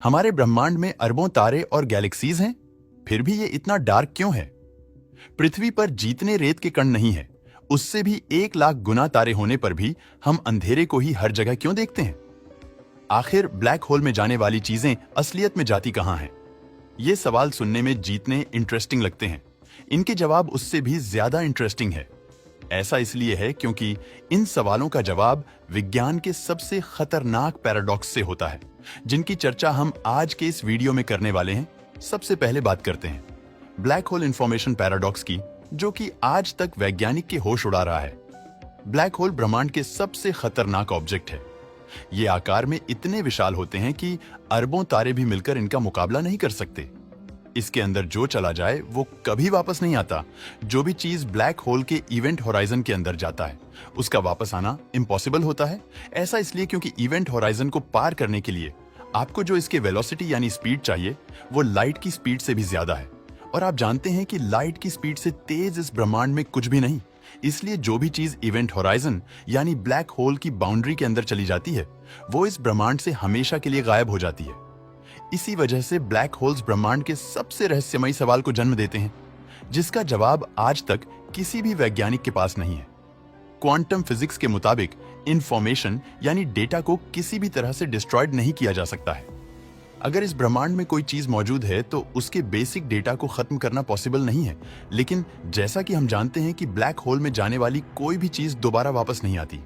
हमारे ब्रह्मांड में अरबों तारे और गैलेक्सीज हैं, फिर भी ये इतना डार्क क्यों है? पृथ्वी पर जितने रेत के कण नहीं है, उससे भी 1 लाख गुना तारे होने पर भी हम अंधेरे को ही हर जगह क्यों देखते हैं? आखिर ब्लैक होल में जाने वाली चीजें असलियत में जाती कहां हैं? ये सवाल सुनने में जितने इंटरेस्टिंग लगते हैं, इनके जवाब उससे भी ज्यादा इंटरेस्टिंग है। ऐसा इसलिए है क्योंकि इन सवालों का जवाब विज्ञान के सबसे खतरनाक पैराडॉक्स से होता है, जिनकी चर्चा हम आज के इस वीडियो में करने वाले हैं। सबसे पहले बात करते हैं ब्लैक होल इंफॉर्मेशन पैराडॉक्स की, जो कि आज तक वैज्ञानिक के होश उड़ा रहा है। ब्लैक होल ब्रह्मांड के सबसे खतरनाक ऑब्जेक्ट है। ये आकार में इतने विशाल होते हैं कि अरबों तारे भी मिलकर इनका मुकाबला नहीं कर सकते। इसके अंदर जो चला जाए वो कभी वापस नहीं आता। जो भी चीज ब्लैक होल के इवेंट होराइजन के अंदर जाता है, उसका वापस आना इम्पॉसिबल होता है। ऐसा इसलिए क्योंकि इवेंट होराइजन को पार करने के लिए आपको जो इसके वेलोसिटी यानी स्पीड चाहिए, वो लाइट की स्पीड से भी ज्यादा है। और आप जानते हैं कि लाइट की स्पीड से तेज इस ब्रह्मांड में कुछ भी नहीं। इसलिए जो भी चीज इवेंट होराइजन यानी ब्लैक होल की बाउंड्री के अंदर चली जाती है, वो इस ब्रह्मांड से हमेशा के लिए गायब हो जाती है। इसी वजह से ब्लैक होल्स ब्रह्मांड के सबसे रहस्यमयी सवाल को जन्म देते हैं, जिसका जवाब आज तक किसी भी वैज्ञानिक के पास नहीं है। क्वांटम फिजिक्स के मुताबिक इंफॉर्मेशन यानी डेटा को किसी भी तरह से डिस्ट्रॉयड नहीं किया जा सकता है। अगर इस ब्रह्मांड में कोई चीज मौजूद है तो उसके बेसिक डेटा को खत्म करना पॉसिबल नहीं है। लेकिन जैसा कि हम जानते हैं कि ब्लैक होल में जाने वाली कोई भी चीज दोबारा वापस नहीं आती।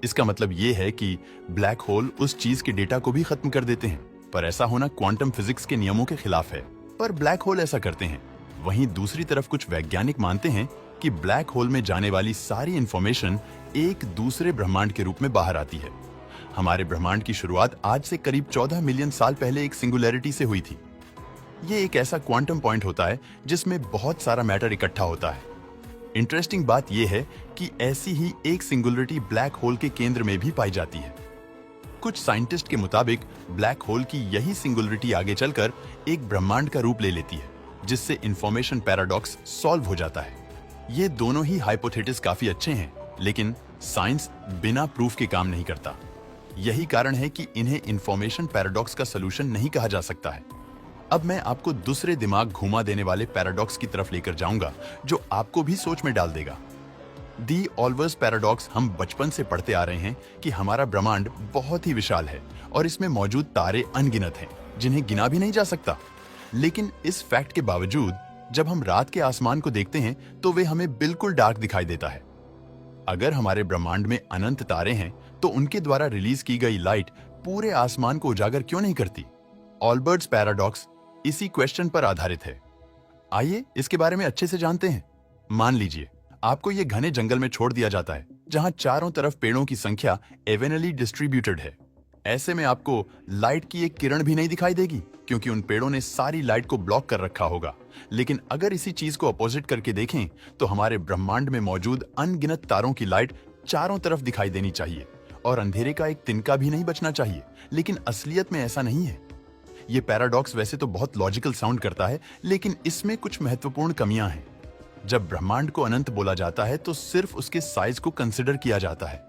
इसका मतलब यह है कि ब्लैक होल उस चीज के डेटा को भी खत्म कर देते हैं। पर ऐसा होना क्वांटम फिजिक्स के नियमों के खिलाफ है। पर ब्लैक होल ऐसा करते हैं। वहीं दूसरी तरफ कुछ वैज्ञानिक मानते हैं कि ब्लैक होल में जाने वाली सारी इंफॉर्मेशन एक दूसरे ब्रह्मांड के रूप में बाहर आती है। हमारे ब्रह्मांड की शुरुआत आज से करीब 14 मिलियन साल पहले एक सिंगुलैरिटी से हुई थी। ये एक ऐसा क्वांटम पॉइंट होता है जिसमें बहुत सारा मैटर इकट्ठा होता है। इंटरेस्टिंग बात यह है कि ऐसी ही एक सिंगुलरिटी ब्लैक होल के केंद्र में भी पाई जाती है। कुछ साइंटिस्ट के मुताबिक ब्लैक होल की यही सिंगुलरिटी आगे चलकर एक ब्रह्मांड का रूप ले लेती है, जिससे इंफॉर्मेशन पैराडॉक्स सॉल्व हो जाता है। ये दोनों ही हाइपोथेसिस काफी अच्छे हैं, लेकिन साइंस बिना प्रूफ के काम नहीं करता। यही कारण है कि इन्हें इंफॉर्मेशन पैराडॉक्स का सलूशन नहीं कहा जा सकता है। अब मैं आपको दूसरे दिमाग घुमा देने वाले पैराडॉक्स की तरफ लेकर जाऊंगा, जो आपको भी सोच में डाल देगा। दी ऑल्वर्स पैराडॉक्स हम बचपन से पढ़ते आ रहे हैं कि हमारा ब्रह्मांड बहुत ही विशाल है और इसमें मौजूद तारे अनगिनत हैं, जिन्हें गिना भी नहीं जा सकता। लेकिन इस फैक्ट के बावजूद जब हम रात के आसमान को देखते हैं तो वे हमें बिल्कुल डार्क दिखाई देता है। अगर हमारे ब्रह्मांड में अनंत तारे हैं तो उनके द्वारा रिलीज की गई लाइट पूरे आसमान को उजागर क्यों नहीं करती? ऑल्बर्ट्स पैराडॉक्स इसी क्वेश्चन पर आधारित है। आइए इसके बारे में अच्छे से जानते हैं। मान लीजिए आपको ये घने जंगल में छोड़ दिया जाता है, जहां चारों तरफ पेड़ों की संख्या एवेनली डिस्ट्रीब्यूटेड है। ऐसे में आपको लाइट की एक किरण भी नहीं दिखाई देगी, क्योंकि उन पेड़ों ने सारी लाइट को ब्लॉक कर रखा होगा। लेकिन अगर इसी चीज को अपोजिट करके देखें तो हमारे ब्रह्मांड में मौजूद अनगिनत तारों की लाइट चारों तरफ दिखाई देनी चाहिए और अंधेरे का एक तिनका भी नहीं बचना चाहिए। लेकिन असलियत में ऐसा नहीं है। ये पैराडॉक्स वैसे तो बहुत लॉजिकल साउंड करता है, लेकिन इसमें कुछ महत्वपूर्ण कमियां हैं। जब ब्रह्मांड को अनंत बोला जाता है तो सिर्फ उसके साइज को कंसिडर किया जाता है।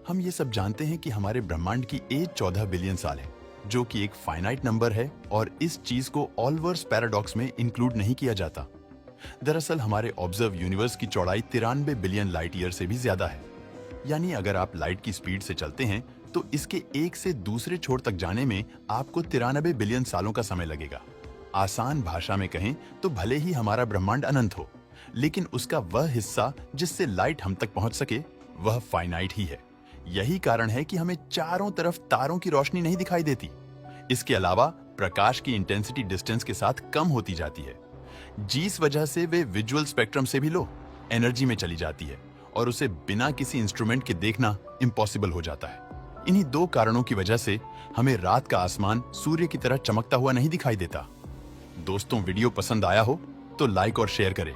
हम ये सब जानते हैं कि हमारे ब्रह्मांड की एज 14 बिलियन साल है, जो कि एक फाइनाइट नंबर है और इस चीज को ऑल्वर्स पैराडॉक्स में इंक्लूड नहीं किया जाता। दरअसल हमारे ऑब्जर्व यूनिवर्स की चौड़ाई 93 बिलियन लाइट ईयर से भी ज्यादा है। यानी अगर आप लाइट की स्पीड से चलते हैं तो इसके एक से दूसरे छोर तक जाने में आपको 93 बिलियन सालों का समय लगेगा। आसान भाषा में कहें तो भले ही हमारा ब्रह्मांड अनंत हो, लेकिन उसका वह हिस्सा जिससे लाइट हम तक पहुंच सके वह फाइनाइट ही है। यही कारण है कि हमें चारों तरफ तारों की रोशनी नहीं दिखाई देती। इसके अलावा प्रकाश की इंटेंसिटी डिस्टेंस के साथ कम होती जाती है, जिस वजह से वे विजुअल स्पेक्ट्रम से भी लो एनर्जी में चली जाती है और उसे बिना किसी इंस्ट्रूमेंट के देखना इम्पॉसिबल हो जाता है। इन्हीं दो कारणों की वजह से हमें रात का आसमान सूर्य की तरह चमकता हुआ नहीं दिखाई देता। दोस्तों, वीडियो पसंद आया हो तो लाइक और शेयर करें